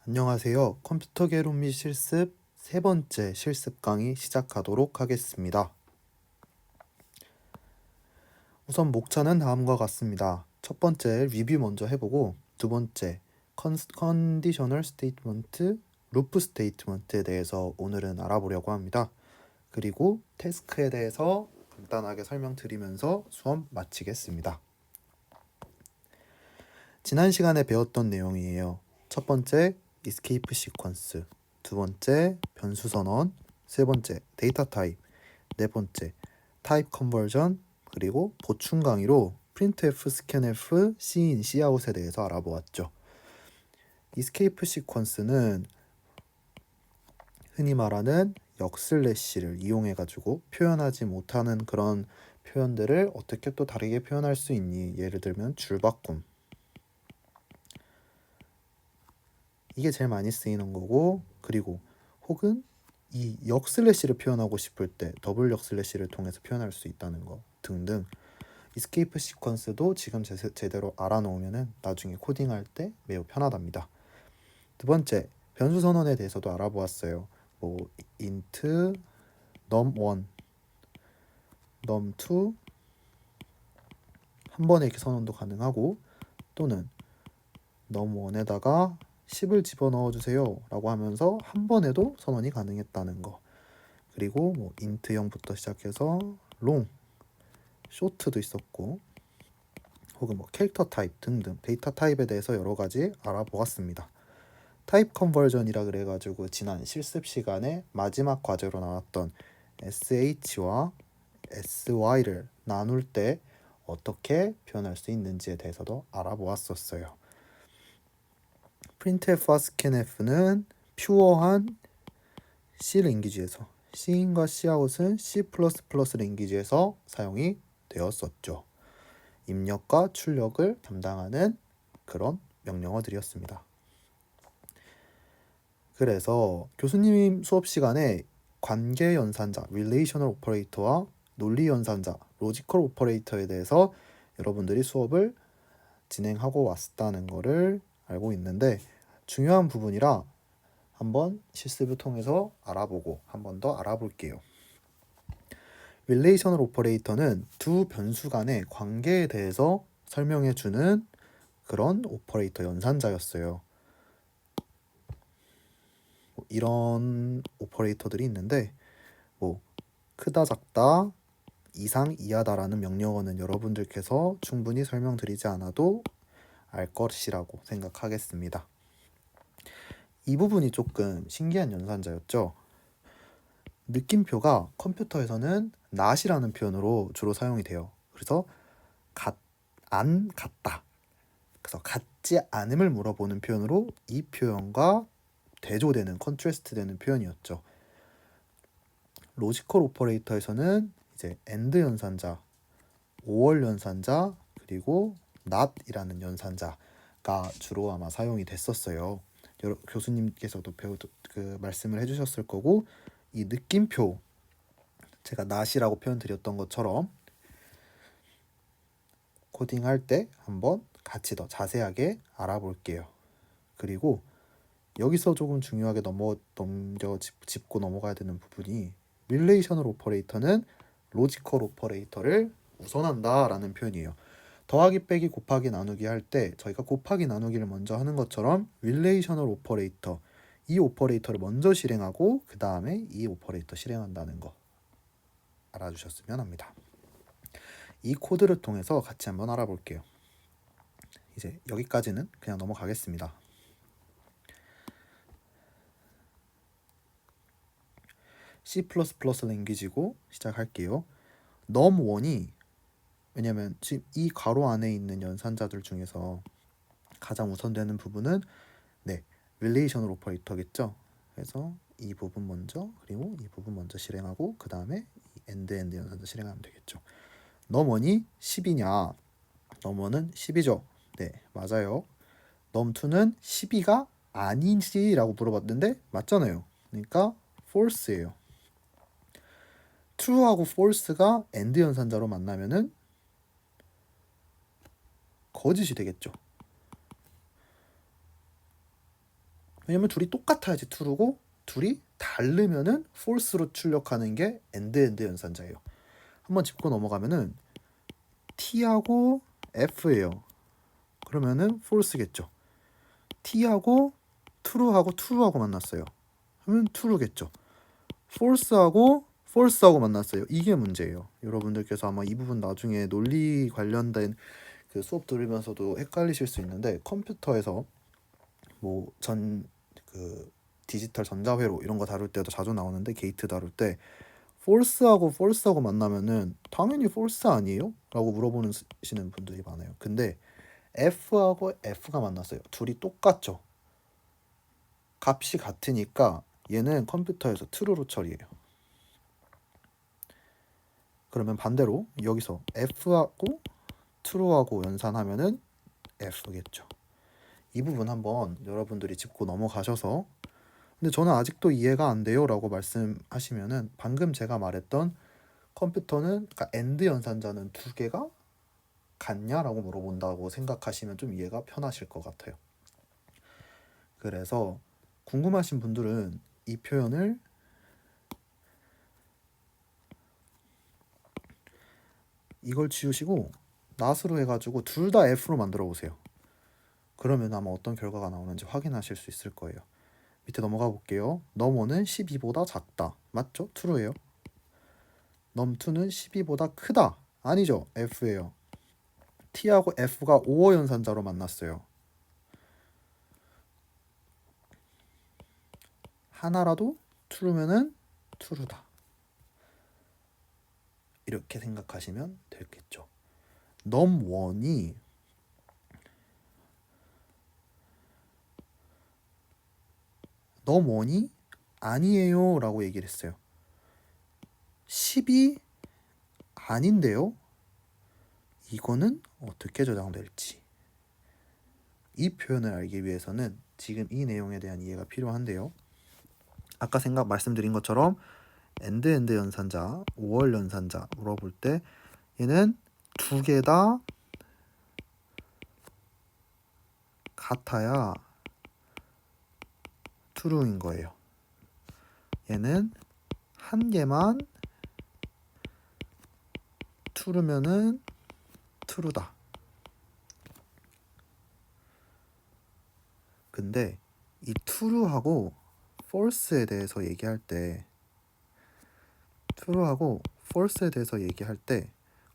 안녕하세요. 컴퓨터 개론 및 실습 세 번째 실습 강의 시작하도록 하겠습니다. 우선 목차는 다음과 같습니다. 첫 번째 리뷰 먼저 해보고 두 번째 컨디셔널 스테이트먼트, 루프 스테이트먼트에 대해서 오늘은 알아보려고 합니다. 그리고 태스크에 대해서 간단하게 설명드리면서 수업 마치겠습니다. 지난 시간에 배웠던 내용이에요. 첫 번째 escape 시퀀스, 두 번째 변수 선언, 세 번째 데이터 타입, 네 번째 타입 컨버전, 그리고 보충 강의로 printf, scanf, cin, cout에 대해서 알아보았죠. escape 시퀀스는 흔히 말하는 역슬래시를 이용해 가지고 표현하지 못하는 그런 표현들을 어떻게 또 다르게 표현할 수 있니? 예를 들면 줄바꿈, 이게 제일 많이 쓰이는 거고, 그리고 혹은 이 역슬래시를 표현하고 싶을 때 더블 역슬래시를 통해서 표현할 수 있다는 거 등등. 이스케이프 시퀀스도 지금 제대로 알아놓으면 나중에 코딩할 때 매우 편하답니다. 두 번째, 변수 선언에 대해서도 알아보았어요. 뭐 int, num1, num2 한 번에 이렇게 선언도 가능하고, 또는 num1에다가 10을 집어넣어 주세요 라고 하면서 한 번에도 선언이 가능했다는 거. 그리고 뭐 int형부터 시작해서 long, short도 있었고, 혹은 뭐 캐릭터 타입 등등 데이터 타입에 대해서 여러 가지 알아보았습니다. 타입 컨버전이라 그래가지고 지난 실습 시간에 마지막 과제로 나왔던 sh와 sy를 나눌 때 어떻게 표현할 수 있는지에 대해서도 알아보았었어요. printf와 scanf는 퓨어한 C 랭귀지에서, C인과 Cout은 C++ 랭귀지에서 사용이 되었었죠. 입력과 출력을 담당하는 그런 명령어들이었습니다. 그래서 교수님 수업 시간에 관계 연산자, relational operator와 논리 연산자, logical operator에 대해서 여러분들이 수업을 진행하고 왔다는 것을 알고 있는데, 중요한 부분이라 한번 실습을 통해서 알아보고 한 번 더 알아볼게요. relational operator는 두 변수 간의 관계에 대해서 설명해 주는 그런 오퍼레이터 연산자였어요. 이런 오퍼레이터들이 있는데, 뭐 크다, 작다, 이상, 이하다라는 명령어는 여러분들께서 충분히 설명드리지 않아도 알 것이라고 생각하겠습니다. 이 부분이 조금 신기한 연산자였죠. 느낌표가 컴퓨터에서는 not이라는 표현으로 주로 사용이 돼요. 그래서 안 같다, 그래서 같지 않음을 물어보는 표현으로 이 표현과 대조되는, 컨트래스트되는 표현이었죠. 로지컬 오퍼레이터에서는 이제 AND 연산자, OR 연산자, 그리고 NOT이라는 연산자가 주로 아마 사용이 됐었어요. 교수님께서도 말씀을 해주셨을 거고, 이 느낌표, 제가 not이라고 표현 드렸던 것처럼 코딩할 때 한번 같이 더 자세하게 알아볼게요. 그리고 여기서 조금 중요하게 짚고 넘어가야 되는 부분이, 릴레이셔널 오퍼레이터는 로지컬 오퍼레이터를 우선한다 라는 표현이에요. 더하기, 빼기, 곱하기, 나누기 할 때 저희가 곱하기, 나누기를 먼저 하는 것처럼 릴레이셔널 오퍼레이터, 이 오퍼레이터를 먼저 실행하고 그 다음에 이 오퍼레이터 실행한다는 거 알아주셨으면 합니다. 이 코드를 통해서 같이 한번 알아볼게요. 이제 여기까지는 그냥 넘어가겠습니다. C++ 랭귀지고 시작할게요. num1이, 왜냐면 지금 이 괄호 안에 있는 연산자들 중에서 가장 우선되는 부분은 relational operator겠죠. 그래서 이 부분 먼저, 그리고 이 부분 먼저 실행하고 그 다음에 end 연산자 실행하면 되겠죠. num1이 10이냐? num1은 10이죠. 네, 맞아요. num2는 12가 아니지라고 물어봤는데 맞잖아요. 그러니까 false예요. true하고 false가 end 연산자로 만나면은 거짓이 되겠죠. 왜냐면 둘이 똑같아야지 true고 둘이 다르면은 false로 출력하는 게 end 연산자예요. 한번 짚고 넘어가면은 t하고 f예요. 그러면은 false겠죠. t하고 true하고 만났어요. 그러면 true겠죠. false하고 만났어요. 이게 문제예요. 여러분들께서 아마 이 부분 나중에 논리 관련된 그 수업 들으면서도 헷갈리실 수 있는데, 컴퓨터에서 뭐 그 디지털 전자회로 이런 거 다룰 때도 자주 나오는데, 게이트 다룰 때 false하고 만나면은 당연히 false 아니에요? 라고 물어보시는 분들이 많아요. 근데 f하고 f가 만났어요. 둘이 똑같죠. 값이 같으니까 얘는 컴퓨터에서 true로 처리해요. 그러면 반대로 여기서 f하고 true하고 연산하면은 f겠죠. 이 부분 한번 여러분들이 짚고 넘어가셔서, 근데 저는 아직도 이해가 안 돼요 라고 말씀하시면은 방금 제가 말했던 컴퓨터는, 그러니까 AND 연산자는 두 개가 같냐라고 물어본다고 생각하시면 좀 이해가 편하실 것 같아요. 그래서 궁금하신 분들은 이 표현을 이걸 지우시고 not으로 해가지고 둘 다 f로 만들어 보세요. 그러면 아마 어떤 결과가 나오는지 확인하실 수 있을 거예요. 밑에 넘어가 볼게요. num1은 12보다 작다. 맞죠? true예요. num2는 12보다 크다. 아니죠? f예요. t하고 f가 5어 연산자로 만났어요. 하나라도 true면은 true다. 이렇게 생각하시면 되겠죠. num1이 아니에요 라고 얘기를 했어요. 10이 아닌데요? 이거는 어떻게 저장될지. 이 표현을 알기 위해서는 지금 이 내용에 대한 이해가 필요한데요. 아까 말씀드린 것처럼 end 연산자, 5월 연산자 물어볼 때 얘는 두 개 다 같아야 true인 거예요. 얘는 한 개만 true면은 true다. 근데 이 true하고 false에 대해서 얘기할 때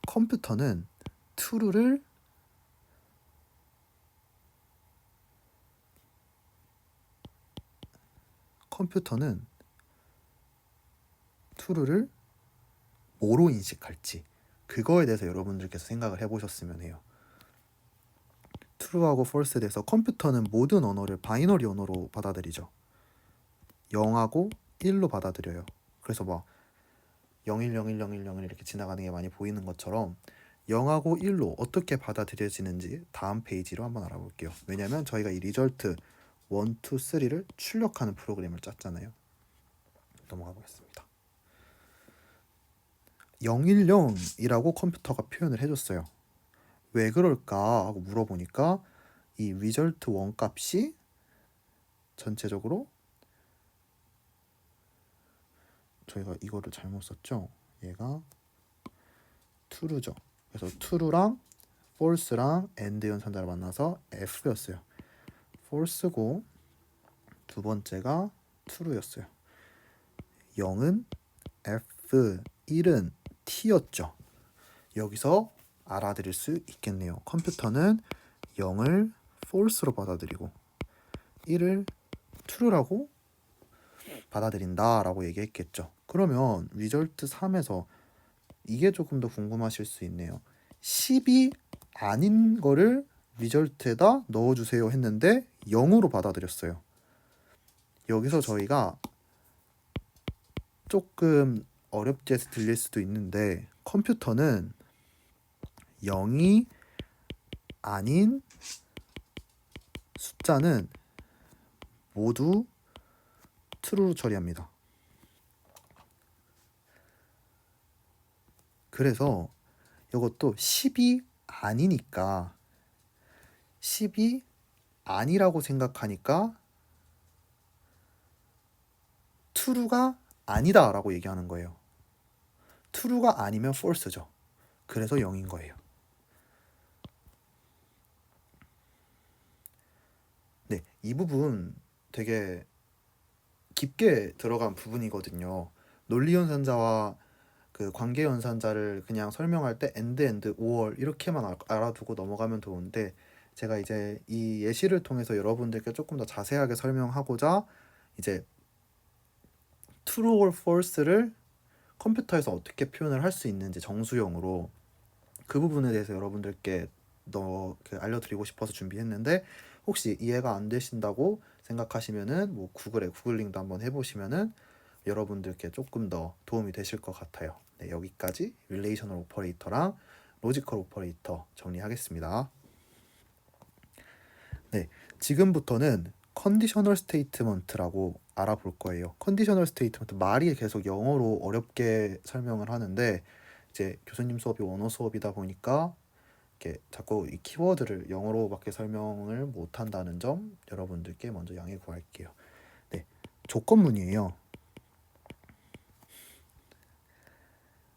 컴퓨터는 true를 뭐로 인식할지, 그거에 대해서 여러분들께서 생각을 해보셨으면 해요. true하고 false에 대해서 컴퓨터는 모든 언어를 바이너리 언어로 받아들이죠. 0하고 1로 받아들여요. 그래서 막 01010101 이렇게 지나가는 게 많이 보이는 것처럼 0하고 1로 어떻게 받아들여지는지 다음 페이지로 한번 알아볼게요. 왜냐면 저희가 이 리절트 1, 2, 3를 출력하는 프로그램을 짰잖아요. 넘어가 보겠습니다. 010이라고 컴퓨터가 표현을 해줬어요. 왜 그럴까 하고 물어보니까 이 result 1 값이 전체적으로, 저희가 이거를 잘못 썼죠. 얘가 true죠. 그래서 true랑 false랑 and 연산자를 만나서 f였어요. false고 두 번째가 true였어요. 0은 f, 1은 t였죠. 여기서 알아들을 수 있겠네요. 컴퓨터는 0을 false로 받아들이고 1을 true라고 받아들인다 라고 얘기했겠죠. 그러면 result 3에서 이게 조금 더 궁금하실 수 있네요. 10이 아닌 거를 result에다 넣어주세요 했는데 0으로 받아들였어요. 여기서 저희가 조금 어렵게 들릴 수도 있는데, 컴퓨터는 0이 아닌 숫자는 모두 true로 처리합니다. 그래서 이것도 10이 아니니까, 10이 아니라고 생각하니까 true가 아니다 라고 얘기하는 거예요. true가 아니면 false죠. 그래서 0인 거예요. 네, 이 부분 되게 깊게 들어간 부분이거든요. 논리연산자와 그 관계연산자를 그냥 설명할 때 and, or 이렇게만 알아두고 넘어가면 좋은데, 제가 이제 이 예시를 통해서 여러분들께 조금 더 자세하게 설명하고자 이제 true or false를 컴퓨터에서 어떻게 표현을 할 수 있는지 정수용으로 그 부분에 대해서 여러분들께 알려드리고 싶어서 준비했는데, 혹시 이해가 안 되신다고 생각하시면은 뭐 구글에 구글링도 한번 해보시면은 여러분들께 조금 더 도움이 되실 것 같아요. 네, 여기까지 릴레이셔널 오퍼레이터랑 로지컬 오퍼레이터 정리하겠습니다. 네, 지금부터는 컨디셔널 스테이트먼트라고 알아볼 거예요. 컨디셔널 스테이트먼트, 말이 계속 영어로 어렵게 설명을 하는데 이제 교수님 수업이 원어 수업이다 보니까 이렇게 자꾸 이 키워드를 영어로밖에 설명을 못 한다는 점 여러분들께 먼저 양해 구할게요. 네, 조건문이에요.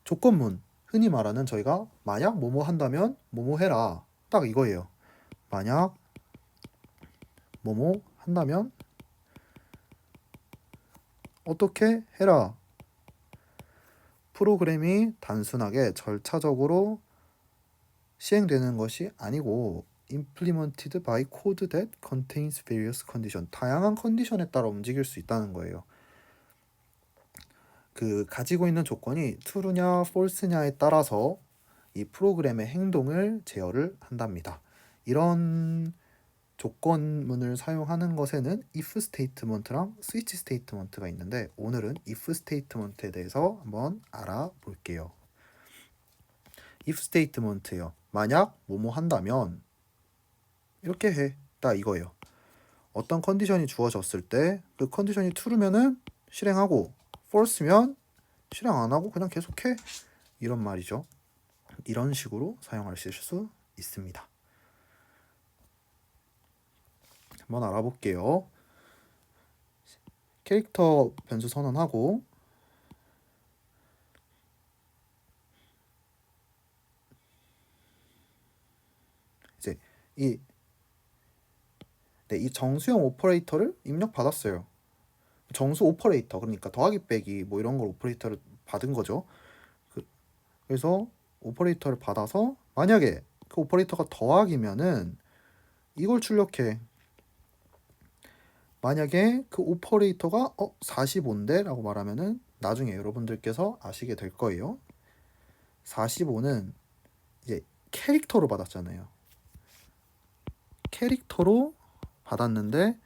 조건문, 흔히 말하는 저희가 만약 뭐뭐 한다면 뭐뭐 해라, 딱 이거예요. 만약 뭐뭐 한다면 어떻게 해라. 프로그램이 단순하게 절차적으로 시행되는 것이 아니고 implemented by code that contains various condition, 다양한 컨디션에 따라 움직일 수 있다는 거예요. 그 가지고 있는 조건이 true냐 false냐에 따라서 이 프로그램의 행동을 제어를 한답니다. 이런 조건문을 사용하는 것에는 if 스테이트먼트랑 스위치 스테이트먼트가 있는데, 오늘은 if 스테이트먼트에 대해서 한번 알아볼게요. if 스테이트먼트요. 만약 뭐뭐 한다면 이렇게 해. 딱 이거예요. 어떤 컨디션이 주어졌을 때 그 컨디션이 true면은 실행하고 false면 실행 안 하고 그냥 계속해. 이런 말이죠. 이런 식으로 사용하실 수 있습니다. 한번 알아볼게요. 캐릭터 변수 선언하고 이제 이 정수형 오퍼레이터를 입력받았어요. 정수 오퍼레이터, 그러니까 더하기 빼기 뭐 이런 걸 오퍼레이터를 받은 거죠. 그래서 오퍼레이터를 받아서 만약에 그 오퍼레이터가 더하기면은 이걸 출력해. 만약에 그 오퍼레이터가 45인데 라고 말하면은 나중에 여러분들께서 아시게 될 거예요. 45는 이제 캐릭터로 받았잖아요. 캐릭터로 받았는데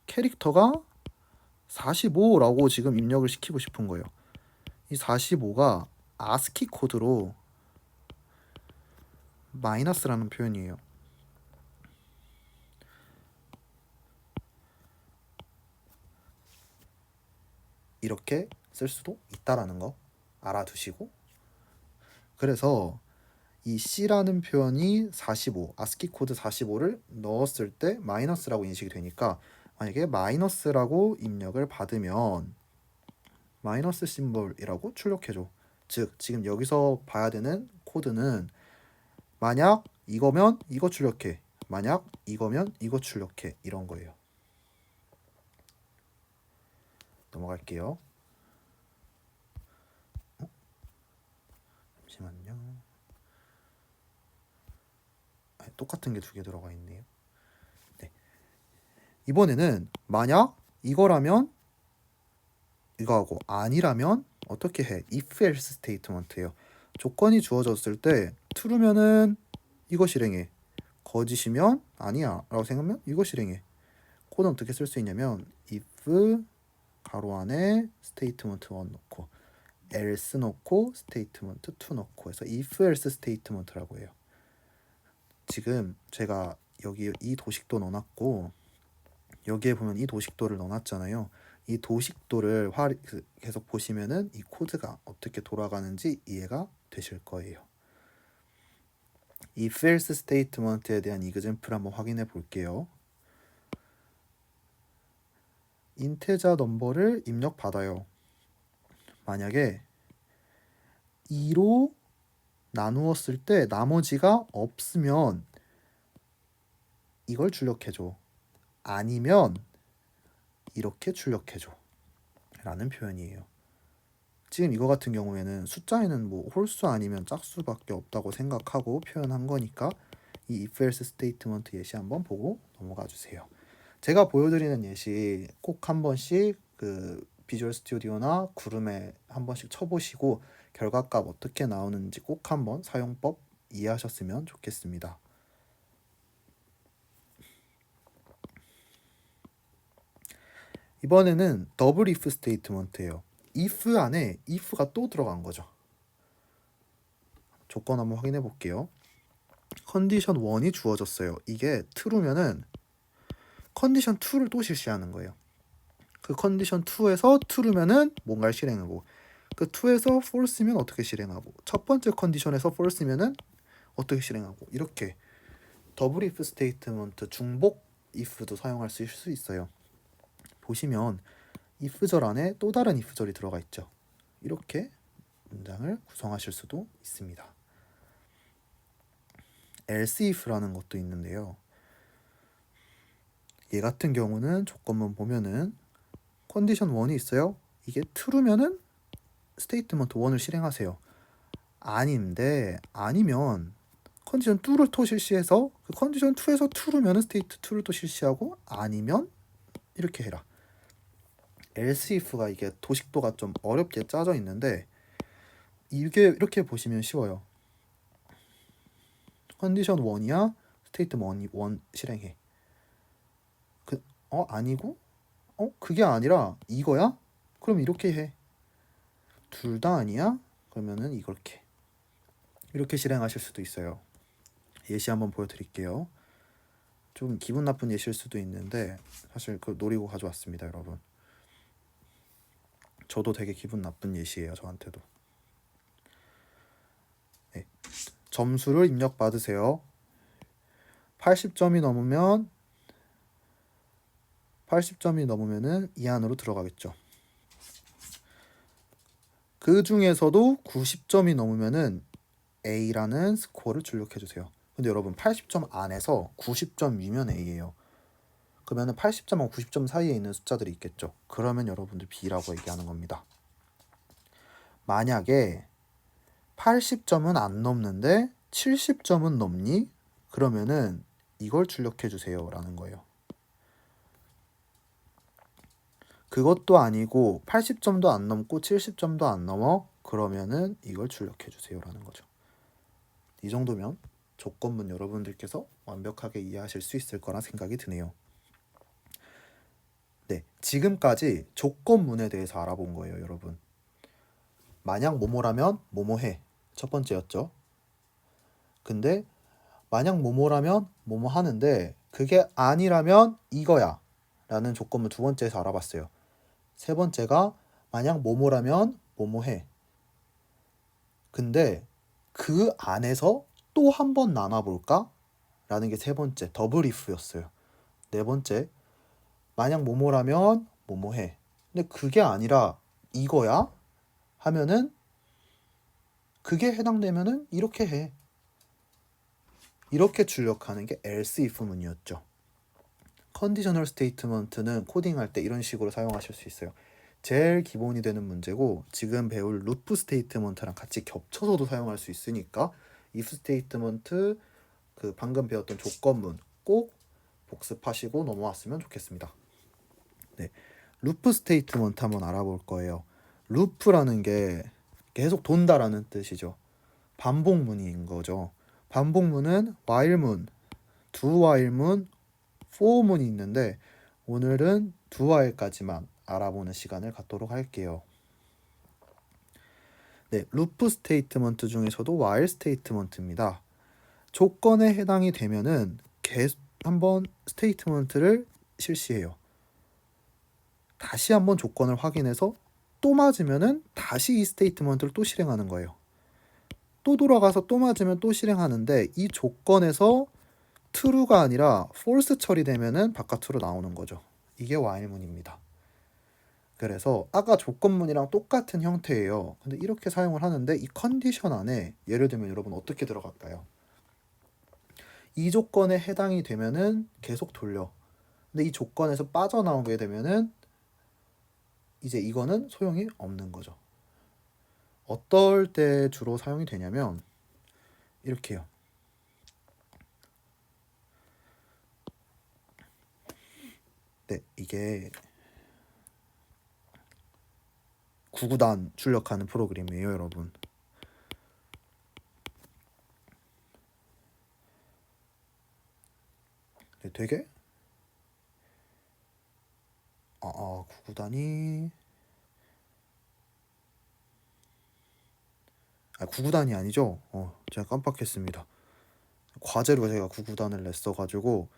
캐릭터가 45라고 지금 입력을 시키고 싶은 거예요. 이 45가 아스키 코드로 마이너스라는 표현이에요. 이렇게 쓸 수도 있다라는 거 알아두시고, 그래서 이 C라는 표현이 45, 아스키 코드 45를 넣었을 때 마이너스라고 인식이 되니까, 만약에 마이너스라고 입력을 받으면 마이너스 심볼이라고 출력해줘. 즉 지금 여기서 봐야 되는 코드는 만약 이거면 이거 출력해, 만약 이거면 이거 출력해, 이런 거예요. 넘어갈게요. 잠시만요. 똑같은 게 두 개 들어가 있네요. 네. 이번에는 만약 이거라면 이거하고 아니라면 어떻게 해? if else 스테이트먼트예요. 조건이 주어졌을 때 true면은 이거 실행해, 거짓이면 아니야 라고 생각하면 이거 실행해. 코드는 어떻게 쓸 수 있냐면 if 가로 안에 스테이트먼트 1 넣고 else 넣고 스테이트먼트 2 넣고 해서 if else 스테이트먼트라고 해요. 지금 제가 여기 이 도식도 넣어놨고 여기에 보면 이 도식도를 넣어놨잖아요. 이 도식도를 계속 보시면은 이 코드가 어떻게 돌아가는지 이해가 되실 거예요. 이 if else 스테이트먼트에 대한 이그젠플 한번 확인해 볼게요. 인테자 넘버를 입력받아요. 만약에 2로 나누었을 때 나머지가 없으면 이걸 출력해줘. 아니면 이렇게 출력해줘. 라는 표현이에요. 지금 이거 같은 경우에는 숫자에는 뭐 홀수 아니면 짝수밖에 없다고 생각하고 표현한 거니까 이 if else 스테이트먼트 예시 한번 보고 넘어가 주세요. 제가 보여드리는 예시 꼭 한 번씩 그 비주얼 스튜디오나 구름에 한 번씩 쳐보시고 결과값 어떻게 나오는지 꼭 한번 사용법 이해하셨으면 좋겠습니다. 이번에는 더블 if 스테이트먼트예요. if 안에 if가 또 들어간 거죠. 조건 한번 확인해 볼게요. 컨디션 1이 주어졌어요. 이게 true면은 컨디션 2를 또 실시하는 거예요. 그 컨디션 2에서 true면은 뭔가를 실행하고 그 2에서 false면 어떻게 실행하고 첫 번째 컨디션에서 false면은 어떻게 실행하고 이렇게 더블 if 스테이트먼트 중복 if도 사용할 수 있어요. 보시면 if절 안에 또 다른 if절이 들어가 있죠. 이렇게 문장을 구성하실 수도 있습니다. else if라는 것도 있는데요. 얘 같은 경우는 조건만 보면은 컨디션 1이 있어요. 이게 true면은 스테이트먼트 1을 실행하세요. 아니면 컨디션 2를 또 실시해서 그 컨디션 2에서 true면은 스테이트 2를 또 실시하고 아니면 이렇게 해라. else if가 이게 도식도가 좀 어렵게 짜져 있는데 이게 이렇게 보시면 쉬워요. 컨디션 1이야 스테이트 1 실행해. 아니고 그게 아니라 이거야? 그럼 이렇게 해. 둘 다 아니야? 그러면은 이렇게 실행하실 수도 있어요. 예시 한번 보여드릴게요. 좀 기분 나쁜 예시일 수도 있는데 사실 그 노리고 가져왔습니다, 여러분. 저도 되게 기분 나쁜 예시예요, 저한테도. 네. 점수를 입력받으세요. 80점이 넘으면은 이 안으로 들어가겠죠. 그 중에서도 90점이 넘으면은 A라는 스코어를 출력해 주세요. 근데 여러분 80점 안에서 90점 위면 A예요. 그러면은 80점하고 90점 사이에 있는 숫자들이 있겠죠. 그러면 여러분들 B라고 얘기하는 겁니다. 만약에 80점은 안 넘는데 70점은 넘니? 그러면은 이걸 출력해 주세요 라는 거예요. 그것도 아니고 80점도 안 넘고 70점도 안 넘어? 그러면은 이걸 출력해 주세요 라는 거죠. 이 정도면 조건문 여러분들께서 완벽하게 이해하실 수 있을 거라 생각이 드네요. 네, 지금까지 조건문에 대해서 알아본 거예요, 여러분. 만약 뭐뭐라면 뭐뭐해. 첫 번째였죠. 근데 만약 뭐뭐라면 뭐뭐 하는데 그게 아니라면 이거야 라는 조건문 두 번째에서 알아봤어요. 세 번째가 만약 뭐뭐라면 뭐뭐해. 근데 그 안에서 또 한 번 나눠볼까? 라는 게 세 번째 더블 if였어요. 네 번째 만약 뭐뭐라면 뭐뭐해. 근데 그게 아니라 이거야? 하면은 그게 해당되면은 이렇게 해. 이렇게 출력하는 게 else if 문이었죠. 컨디셔널 스테이트먼트는 코딩할 때 이런 식으로 사용하실 수 있어요. 제일 기본이 되는 문제고 지금 배울 루프 스테이트먼트랑 같이 겹쳐서도 사용할 수 있으니까 if 스테이트먼트 그 방금 배웠던 조건문 꼭 복습하시고 넘어왔으면 좋겠습니다. 네, 루프 스테이트먼트 한번 알아볼 거예요. 루프라는 게 계속 돈다라는 뜻이죠. 반복문인 거죠. 반복문은 while문, do while문, for문이 있는데 오늘은 do while까지만 알아보는 시간을 갖도록 할게요. 네, 루프 스테이트먼트 중에서도 while 스테이트먼트입니다. 조건에 해당이 되면은 계속 한번 스테이트먼트를 실시해요. 다시 한번 조건을 확인해서 또 맞으면은 다시 이 스테이트먼트를 또 실행하는 거예요. 또 돌아가서 또 맞으면 또 실행하는데 이 조건에서 true가 아니라 false 처리되면은 바깥으로 나오는 거죠. 이게 while문입니다. 그래서 아까 조건문이랑 똑같은 형태예요. 근데 이렇게 사용을 하는데 이 컨디션 안에 예를 들면 여러분 어떻게 들어갈까요? 이 조건에 해당이 되면은 계속 돌려. 근데 이 조건에서 빠져나오게 되면은 이제 이거는 소용이 없는 거죠. 어떨 때 주로 사용이 되냐면 이렇게요. 네, 이게 9구단 출력하는 프로그램이에요, 여러분. 네, 되게 9구단이 9구단이 아니죠. 제가 깜빡했습니다. 과제로 제가 9구단을 냈어가지고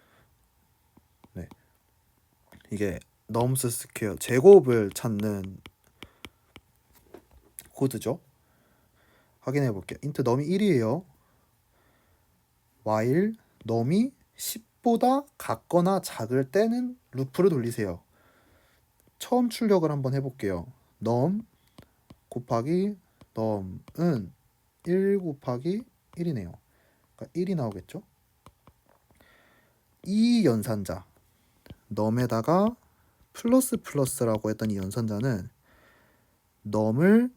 네, 이게 넘스 스퀘어 제곱을 찾는 코드죠. 확인해 볼게요. int num이 1이에요. while num이 10보다 같거나 작을 때는 루프를 돌리세요. 처음 출력을 한번 해볼게요. num 곱하기 num은 1 곱하기 1이네요. 그러니까 1이 나오겠죠. 이 연산자 num에다가 플러스라고 했던 이 연산자는 num을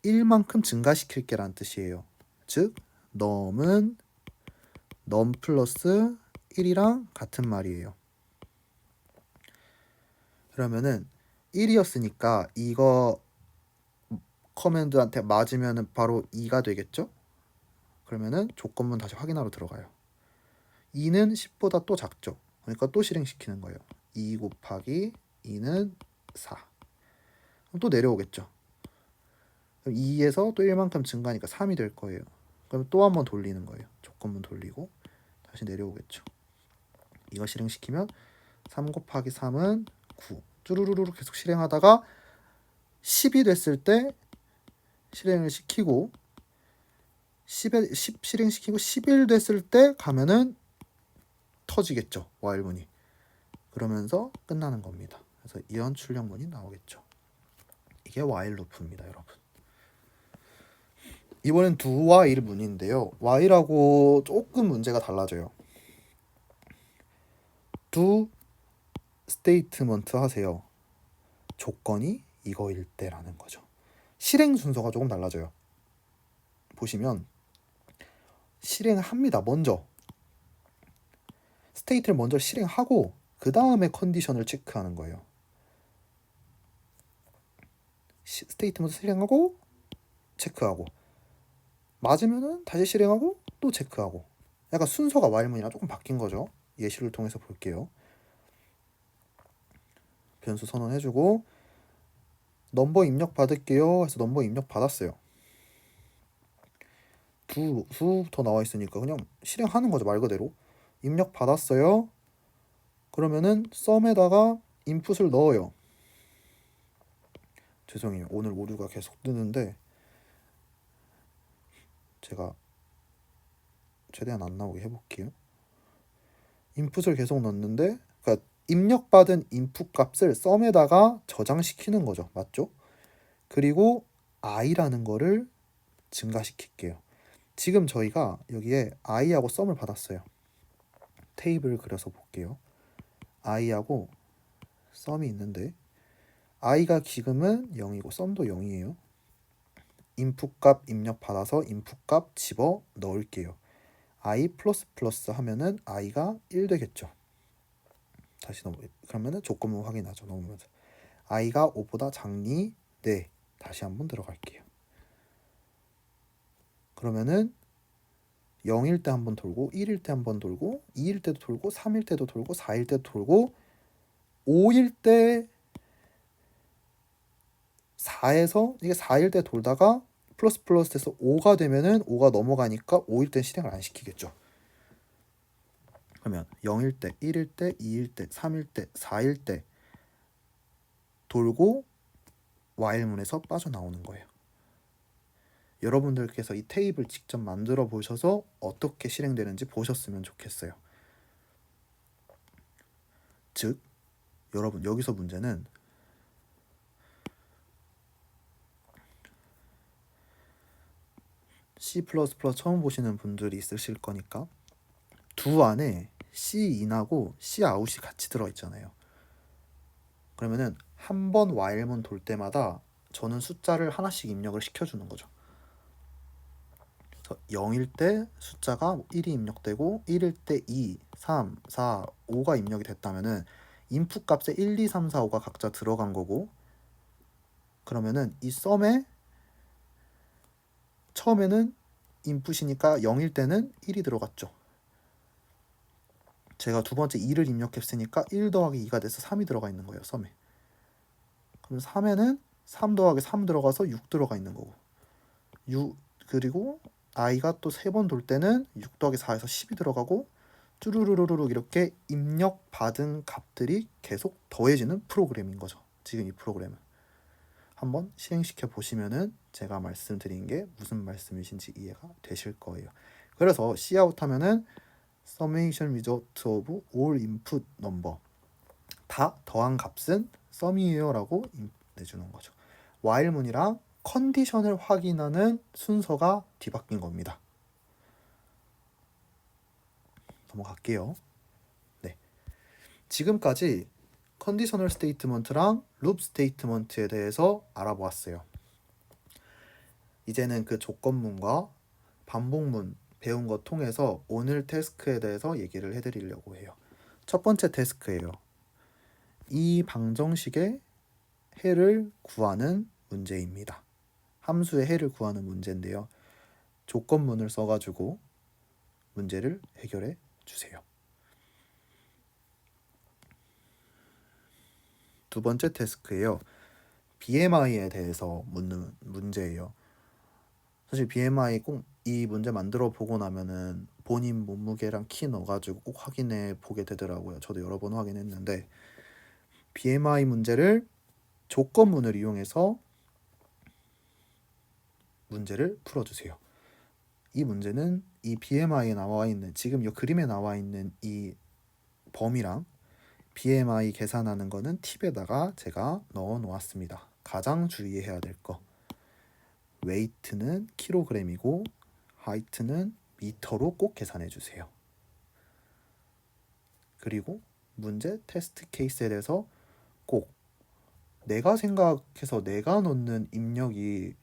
1만큼 증가시킬게 라는 뜻이에요. 즉 num은 num 플러스 1이랑 같은 말이에요. 그러면은 1이었으니까 이거 커맨드한테 맞으면은 바로 2가 되겠죠? 그러면은 조건문 다시 확인하러 들어가요. 2는 10보다 또 작죠. 그러니까 또 실행시키는 거예요. 2 곱하기 2는 4. 그럼 또 내려오겠죠. 그럼 2에서 또 1만큼 증가하니까 3이 될 거예요. 그럼 또 한번 돌리는 거예요. 조건문 돌리고 다시 내려오겠죠. 이거 실행시키면 3 곱하기 3은 9. 쭈루루루 계속 실행하다가 10이 됐을 때 실행을 시키고 10 실행시키고 11 됐을 때 가면은 터지겠죠. while문이. 그러면서 끝나는 겁니다. 그래서 이런 출력문이 나오겠죠. 이게 while 루프입니다, 여러분. 이번엔 do while 문인데요. while하고 조금 문제가 달라져요. do statement 하세요. 조건이 이거일 때라는 거죠. 실행 순서가 조금 달라져요. 보시면 실행합니다. 먼저 스테이트를 먼저 실행하고 그 다음에 컨디션을 체크하는 거예요. 스테이트 먼저 실행하고 체크하고 맞으면은 다시 실행하고 또 체크하고 약간 순서가 while문이랑 조금 바뀐 거죠. 예시를 통해서 볼게요. 변수 선언해주고 넘버 입력 받을게요 해서 넘버 입력 받았어요. 두부터 나와 있으니까 그냥 실행하는 거죠. 말 그대로 입력 받았어요. 그러면은 썸에다가 인풋을 넣어요. 죄송해요. 오늘 오류가 계속 뜨는데 제가 최대한 안 나오게 해볼게요. 인풋을 계속 넣는데 그러니까 입력받은 인풋 값을 썸에다가 저장시키는 거죠. 맞죠? 그리고 i라는 거를 증가시킬게요. 지금 저희가 여기에 i하고 썸을 받았어요. 테이블을 그려서 볼게요. i하고 썸이 있는데 i가 지금은 0이고 썸도 0이에요. 인풋 값 입력 받아서 인풋 값 집어 넣을게요. i 플러스 플러스 하면은 i가 1 되겠죠. 다시 그러면은 조건문 확인하죠. 넘으면서 i가 5보다 작니? 네. 다시 한번 들어갈게요. 그러면은 0일 때 한번 돌고 1일 때 한번 돌고 2일 때도 돌고 3일 때도 돌고 4일 때도 돌고 5일 때 4에서 이게 4일 때 돌다가 플러스에서 5가 되면은 5가 넘어가니까 5일 때 실행을 안 시키겠죠. 그러면 0일 때, 1일 때, 2일 때, 3일 때, 4일 때 돌고 while문에서 빠져나오는 거예요. 여러분들께서 이 테이블 직접 만들어 보셔서 어떻게 실행되는지 보셨으면 좋겠어요. 즉, 여러분 여기서 문제는 C++ 처음 보시는 분들이 있으실 거니까 두 안에 Cin하고 Cout이 같이 들어있잖아요. 그러면은 한 번 while문 돌 때마다 저는 숫자를 하나씩 입력을 시켜주는 거죠. 그래서 0일 때 숫자가 1이 입력되고 1일 때 2, 3, 4, 5가 입력이 됐다면은 인풋 값에 1, 2, 3, 4, 5가 각자 들어간 거고, 그러면은 이 썸에 처음에는 인풋이니까 0일 때는 1이 들어갔죠. 제가 두 번째 2를 입력했으니까 1 더하기 2가 돼서 3이 들어가 있는 거예요, 썸에. 그럼 3에는 3 더하기 3 들어가서 6 들어가 있는 거고, 6 그리고 i가 또 3번 돌 때는 6 더하기 4에서 10이 들어가고, 쭈루루루루 이렇게 입력받은 값들이 계속 더해지는 프로그램인 거죠. 지금 이 프로그램은 한번 실행시켜 보시면은 제가 말씀드린 게 무슨 말씀이신지 이해가 되실 거예요. 그래서 cout 하면은 summation result of all input number, 다 더한 값은 썸이에요 라고 내주는 거죠. while문이랑 컨디션을 확인하는 순서가 뒤바뀐 겁니다. 넘어갈게요. 네, 지금까지 컨디셔널 스테이트먼트랑 룹 스테이트먼트에 대해서 알아보았어요. 이제는 그 조건문과 반복문 배운 것 통해서 오늘 태스크에 대해서 얘기를 해드리려고 해요. 첫 번째 태스크예요. 이 방정식의 해를 구하는 문제입니다. 함수의 해를 구하는 문제인데요. 조건문을 써가지고 문제를 해결해 주세요. 두 번째 태스크예요. BMI에 대해서 묻는 문제예요. 사실 BMI 꼭 이 문제 만들어 보고 나면은 본인 몸무게랑 키 넣어가지고 꼭 확인해 보게 되더라고요. 저도 여러 번 확인했는데, BMI 문제를 조건문을 이용해서 문제를 풀어주세요. 이 문제는 이 BMI에 나와 있는, 지금 이 그림에 나와 있는 이 범위랑 BMI 계산하는 거는 팁에다가 제가 넣어 놓았습니다. 가장 주의해야 될 거, 웨이트는 킬로그램이고 하이트는 미터로 꼭 계산해 주세요. 그리고 문제 테스트 케이스에 대해서 꼭 내가 생각해서 내가 넣는 입력이만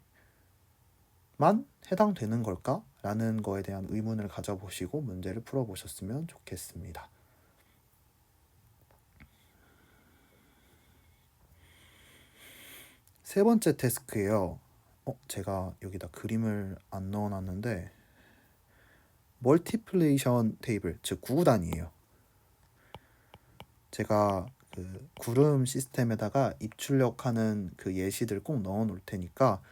해당되는 걸까? 라는 거에 대한 의문을 가져보시고 문제를 풀어보셨으면 좋겠습니다. 세 번째 태스크예요. 제가 여기다 그림을 안 넣어놨는데 멀티플레이션 테이블, 즉 구구단이에요. 제가 그 구름 시스템에다가 입출력하는 그 예시들 꼭 넣어 놓을 테니까,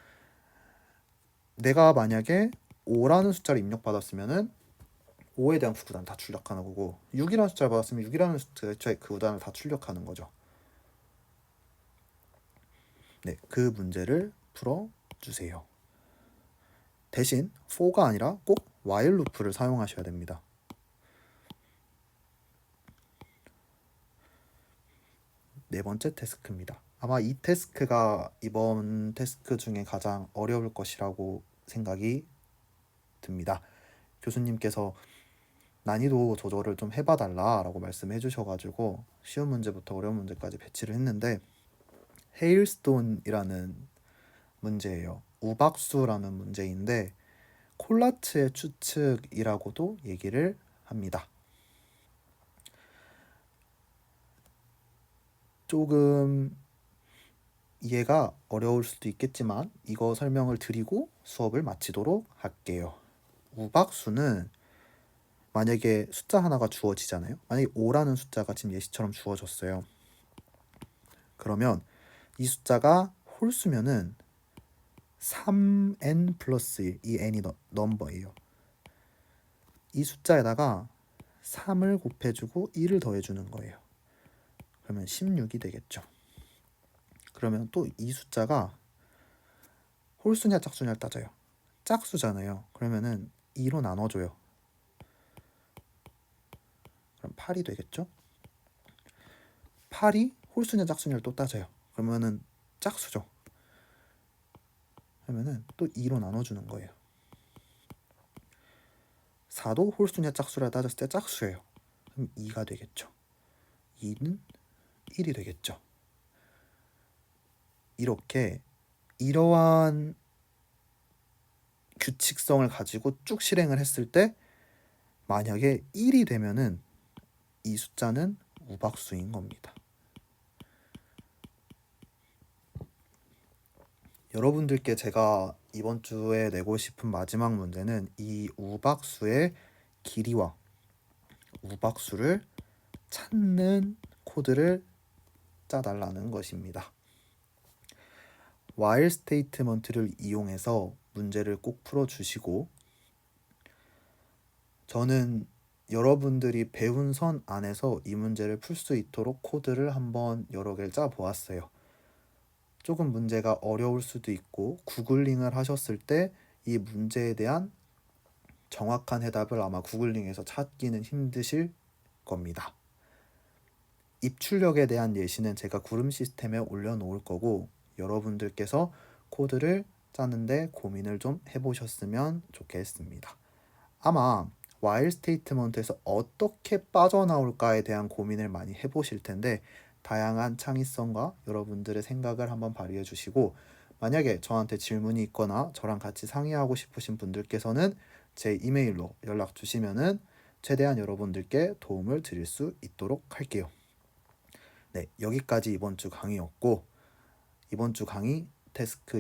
내가 만약에 5라는 숫자를 입력받았으면은 5에 대한 구구단 다 출력하는 거고, 6이라는 숫자를 받았으면 6이라는 숫자의 구구단을 다 출력하는 거죠. 네, 그 문제를 풀어주세요. 대신 for가 아니라 꼭 while 루프를 사용하셔야 됩니다. 네 번째 태스크입니다. 아마 이 태스크가 이번 태스크 중에 가장 어려울 것이라고 생각이 듭니다. 교수님께서 난이도 조절을 좀 해봐달라라고 말씀해 주셔가지고 쉬운 문제부터 어려운 문제까지 배치를 했는데, 헤일스톤이라는 문제예요. 우박수라는 문제인데 콜라츠의 추측이라고도 얘기를 합니다. 조금 이해가 어려울 수도 있겠지만 이거 설명을 드리고 수업을 마치도록 할게요. 우박수는 만약에 숫자 하나가 주어지잖아요. 만약에 5라는 숫자가 지금 예시처럼 주어졌어요. 그러면 이 숫자가 홀수면은 3n 플러스 1, 이 n이 넘버예요. 이 숫자에다가 3을 곱해주고 1을 더해주는 거예요. 그러면 16이 되겠죠. 그러면 또 이 숫자가 홀수냐 짝수냐를 따져요. 짝수잖아요. 그러면은 2로 나눠줘요. 그럼 8이 되겠죠. 8이 홀수냐 짝수냐를 또 따져요. 그러면은 짝수죠. 그러면은 또 2로 나눠주는 거예요. 4도 홀수냐 짝수라 따졌을 때 짝수예요. 그럼 2가 되겠죠. 2는 1이 되겠죠. 이렇게 이러한 규칙성을 가지고 쭉 실행을 했을 때 만약에 1이 되면은 이 숫자는 우박수인 겁니다. 여러분들께 제가 이번 주에 내고 싶은 마지막 문제는 이 우박수의 길이와 우박수를 찾는 코드를 짜달라는 것입니다. while 스테이트먼트를 이용해서 문제를 꼭 풀어주시고, 저는 여러분들이 배운 선 안에서 이 문제를 풀 수 있도록 코드를 한번 여러 개를 짜보았어요. 조금 문제가 어려울 수도 있고 구글링을 하셨을 때 이 문제에 대한 정확한 해답을 아마 구글링에서 찾기는 힘드실 겁니다. 입출력에 대한 예시는 제가 구름 시스템에 올려놓을 거고, 여러분들께서 코드를 짜는데 고민을 좀 해보셨으면 좋겠습니다. 아마 while 스테이트먼트에서 어떻게 빠져나올까에 대한 고민을 많이 해보실 텐데, 다양한 창의성과 여러분들의 생각을 한번 발휘해 주시고, 만약에 저한테 질문이 있거나 저랑 같이 상의하고 싶으신 분들께서는 제 이메일로 연락 주시면은 최대한 여러분들께 도움을 드릴 수 있도록 할게요. 네, 여기까지 이번 주 강의였고, 이번 주 강의 태스크